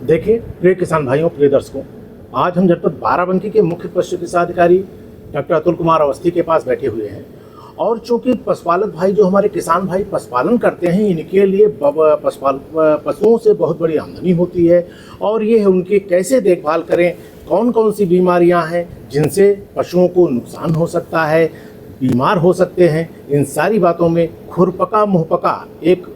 देखिए प्रिय किसान भाइयों, प्रिय दर्शकों, आज हम जनपद बाराबंकी के मुख्य पशु चिकित्सा अधिकारी डॉक्टर अतुल कुमार अवस्थी के पास बैठे हुए हैं। और चूंकि पशुपालक भाई जो हमारे किसान भाई पशुपालन करते हैं, इनके लिए पशुओं से बहुत बड़ी आमदनी होती है। और ये उनकी कैसे देखभाल करें, कौन कौन सी बीमारियां हैं जिनसे पशुओं को नुकसान हो सकता है, बीमार हो सकते हैं, इन सारी बातों में खुरपका मुहपका एक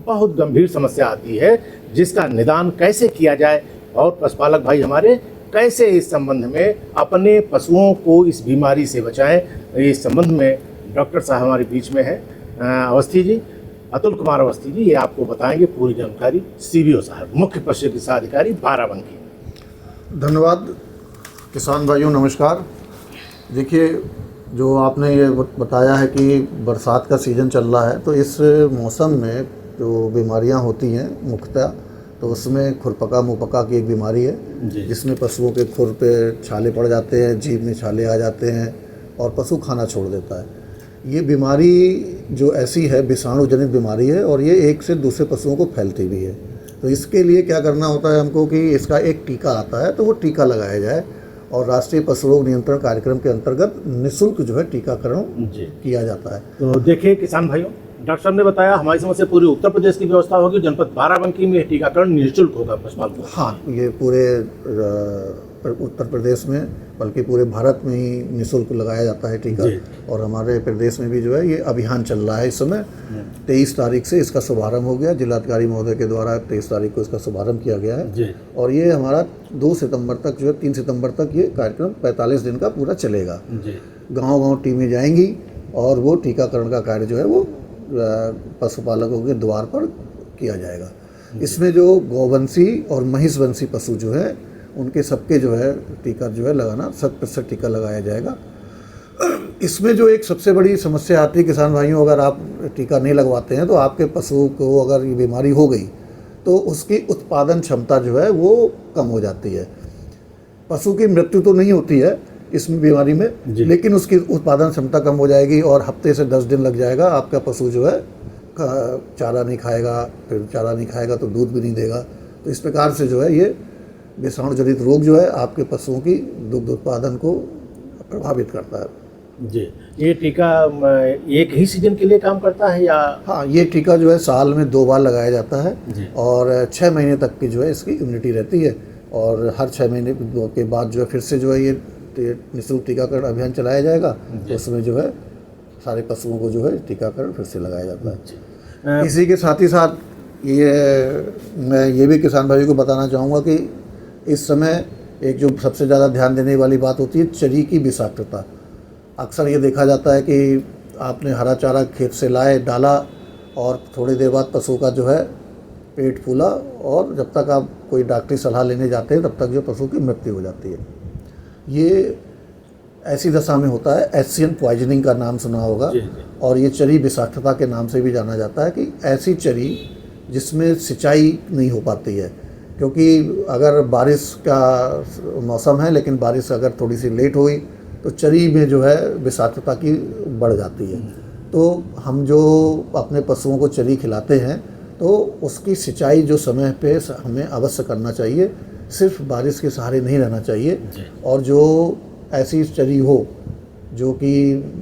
बहुत गंभीर समस्या आती है, जिसका निदान कैसे किया जाए और पशुपालक भाई हमारे कैसे इस संबंध में अपने पशुओं को इस बीमारी से बचाएं। इस संबंध में डॉक्टर साहब हमारे बीच में है, अवस्थी जी, अतुल कुमार अवस्थी जी, ये आपको बताएंगे पूरी जानकारी। सीबीओ साहब, मुख्य पशु चिकित्सा अधिकारी बाराबंकी। धन्यवाद। किसान भाइयों नमस्कार। देखिए, जो आपने ये बताया है कि बरसात का सीज़न चल रहा है, तो इस मौसम में जो बीमारियां होती हैं मुख्यतः, तो उसमें खुरपका मुहपका की एक बीमारी है जिसमें पशुओं के खुर पे छाले पड़ जाते हैं, जीभ में छाले आ जाते हैं और पशु खाना छोड़ देता है। ये बीमारी जो ऐसी है विषाणु जनित बीमारी है और ये एक से दूसरे पशुओं को फैलती भी है। तो इसके लिए क्या करना होता है हमको कि इसका एक टीका आता है, तो वो टीका लगाया जाए और राष्ट्रीय पशु रोग नियंत्रण कार्यक्रम के अंतर्गत निःशुल्क जो है टीकाकरण किया जाता है। तो देखिए किसान भाइयों, डॉक्टर साहब ने बताया हमारी समझ से पूरे उत्तर प्रदेश की व्यवस्था होगी, जनपद बाराबंकी में टीकाकरण निःशुल्क होगा पशुपालकों। हाँ, ये पूरे उत्तर प्रदेश में बल्कि पूरे भारत में ही निःशुल्क लगाया जाता है टीका। और हमारे प्रदेश में भी जो है ये अभियान चल रहा है। इस समय 23 तारीख से इसका शुभारंभ हो गया, जिलाधिकारी महोदय के द्वारा 23 तारीख को इसका शुभारंभ किया गया है। और ये हमारा 2 सितंबर तक जो है 3 सितंबर तक ये कार्यक्रम 45 दिन का पूरा चलेगा। गाँव-गाँव टीमें जाएंगी और वो टीकाकरण का कार्य जो है वो पशुपालकों के द्वार पर किया जाएगा। इसमें जो गौवंशी और महिषवंशी पशु जो है उनके सबके जो है टीका जो है लगाना 100% टीका लगाया जाएगा। इसमें जो एक सबसे बड़ी समस्या आती है किसान भाइयों, अगर आप टीका नहीं लगवाते हैं तो आपके पशु को अगर ये बीमारी हो गई तो उसकी उत्पादन क्षमता जो है वो कम हो जाती है। पशु की मृत्यु तो नहीं होती है इस बीमारी में, लेकिन उसकी उत्पादन क्षमता कम हो जाएगी और हफ्ते से 10 दिन लग जाएगा। आपका पशु जो है चारा नहीं खाएगा, फिर चारा नहीं खाएगा तो दूध भी नहीं देगा। तो इस प्रकार से जो है ये विषाणु जनित रोग जो है आपके पशुओं की दुग्ध उत्पादन को प्रभावित करता है। जी, ये टीका एक ही सीजन के लिए काम करता है या? हाँ, ये टीका जो है साल में 2 बार लगाया जाता है और 6 महीने तक की जो है इसकी इम्यूनिटी रहती है। और हर 6 महीने के बाद जो है फिर से जो है ये निःशुल्क टीकाकरण अभियान चलाया जाएगा। उसमें जो है सारे पशुओं को जो है टीकाकरण फिर से लगाया जाता है। इसी के साथ ही साथ मैं ये भी किसान भाइयों को बताना चाहूँगा कि इस समय एक जो सबसे ज़्यादा ध्यान देने वाली बात होती है चरी की विषाक्तता। अक्सर ये देखा जाता है कि आपने हरा चारा खेत से लाए, डाला और थोड़ी देर बाद पशु का जो है पेट फूला और जब तक आप कोई डॉक्टरी सलाह लेने जाते हैं तब तक जो पशु की मृत्यु हो जाती है। ये ऐसी दशा में होता है। एशियन पॉइजनिंग का नाम सुना होगा। और ये चरी विषाक्तता के नाम से भी जाना जाता है कि ऐसी चरी जिसमें सिंचाई नहीं हो पाती है, क्योंकि अगर बारिश का मौसम है लेकिन बारिश अगर थोड़ी सी लेट हुई तो चरी में जो है विषाक्तता की बढ़ जाती है। तो हम जो अपने पशुओं को चरी खिलाते हैं तो उसकी सिंचाई जो समय पे हमें अवश्य करना चाहिए, सिर्फ बारिश के सहारे नहीं रहना चाहिए। और जो ऐसी चरी हो जो कि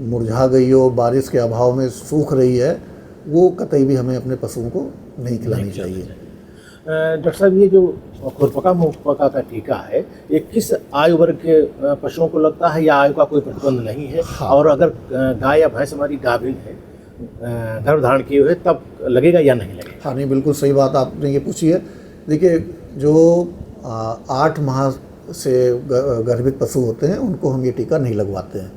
मुरझा गई हो, बारिश के अभाव में सूख रही है, वो कतई भी हमें अपने पशुओं को नहीं खिलानी चाहिए। डॉक्टर साहब, ये जो खुरपका मुहपका का टीका है ये किस आयु वर्ग के पशुओं को लगता है या आयु का कोई प्रतिबंध नहीं है? हाँ। और अगर गाय या भैंस हमारी गाभिन है, गर्भधारण किए हुए, तब लगेगा या नहीं लगेगा? हाँ, नहीं, बिल्कुल सही बात आपने ये पूछी है। देखिए, जो 8 माह से गर्भित पशु होते हैं उनको हम ये टीका नहीं लगवाते हैं,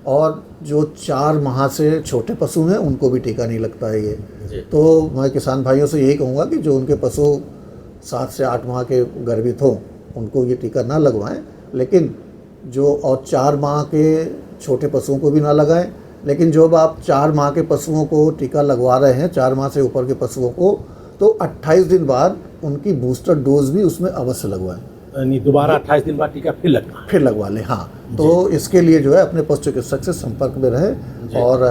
और जो 4 माह से छोटे पशु हैं उनको भी टीका नहीं लगता है ये। तो मैं किसान भाइयों से यही कहूँगा कि जो उनके पशु 7 से 8 माह के गर्भित हों उनको ये टीका ना लगवाएं, लेकिन जो और 4 माह के छोटे पशुओं को भी ना लगाएं। लेकिन जब आप 4 माह के पशुओं को टीका लगवा रहे हैं, 4 माह से ऊपर के पशुओं को, तो 28 दिन बाद उनकी बूस्टर डोज भी उसमें अवश्य लगवाएं। दोबारा 28 दिन बाद टीका फिर लगवा लें। हाँ, तो इसके लिए जो है अपने पशु चिकित्सक से संपर्क में रहें और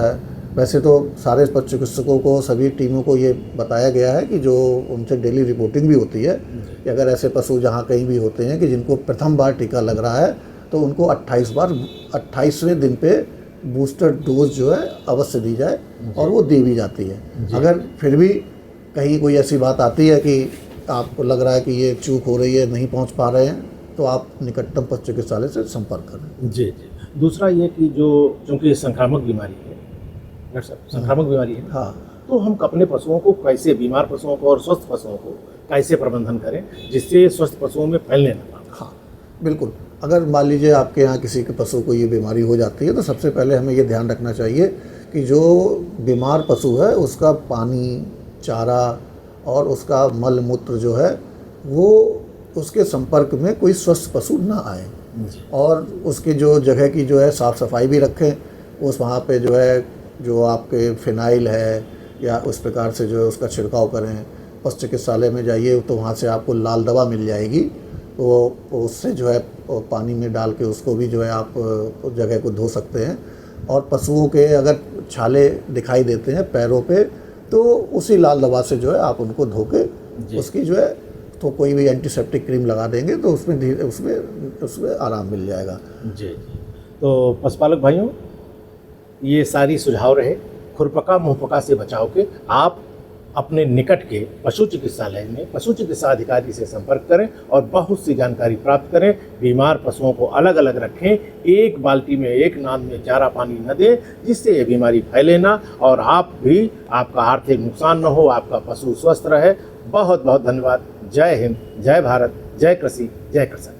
वैसे तो सारे पशु चिकित्सकों को, सभी टीमों को ये बताया गया है कि जो उनसे डेली रिपोर्टिंग भी होती है कि अगर ऐसे पशु जहाँ कहीं भी होते हैं कि जिनको प्रथम बार टीका लग रहा है तो उनको 28वें दिन पे बूस्टर डोज जो है अवश्य दी जाए, और वो दी भी जाती है। अगर फिर भी कहीं कोई ऐसी बात आती है कि आपको लग रहा है कि ये चूक हो रही है, नहीं पहुंच पा रहे हैं, तो आप निकटतम पशु चिकित्सालय से संपर्क करें। जी जी। दूसरा ये कि जो चूँकि संक्रामक बीमारी है डॉक्टर साहब, संक्रामक बीमारी है, हाँ, तो हम अपने पशुओं को कैसे, बीमार पशुओं को और स्वस्थ पशुओं को कैसे प्रबंधन करें जिससे स्वस्थ पशुओं में फैलने न पाए? हाँ, बिल्कुल। अगर मान लीजिए आपके यहाँ किसी के पशु को ये बीमारी हो जाती है तो सबसे पहले हमें ये ध्यान रखना चाहिए कि जो बीमार पशु है उसका पानी, चारा और उसका मल मूत्र जो है वो उसके संपर्क में कोई स्वस्थ पशु ना आए, और उसके जो जगह की जो है साफ़ सफाई भी रखें। उस वहाँ पे जो है जो आपके फिनाइल है या उस प्रकार से जो है उसका छिड़काव करें। पशु चिकित्सालय में जाइए तो वहाँ से आपको लाल दवा मिल जाएगी, तो उससे जो है पानी में डाल के उसको भी जो है आप उस जगह को धो सकते हैं। और पशुओं के अगर छाले दिखाई देते हैं पैरों पे तो उसी लाल दवा से जो है आप उनको धो के उसकी जो है तो कोई भी एंटीसेप्टिक क्रीम लगा देंगे तो उसमें आराम मिल जाएगा। जी जी। तो पशुपालक भाइयों, ये सारी सुझाव रहे खुरपका मुंहपका से बचाव के। आप अपने निकट के पशु चिकित्सालय में पशु चिकित्सा अधिकारी से संपर्क करें और बहुत सी जानकारी प्राप्त करें। बीमार पशुओं को अलग अलग रखें, एक बाल्टी में एक नाद में चारा पानी न दें जिससे ये बीमारी फैले ना, और आप भी, आपका आर्थिक नुकसान न हो, आपका पशु स्वस्थ रहे। बहुत बहुत धन्यवाद। जय हिंद, जय भारत, जय कृषि, जय कृषक।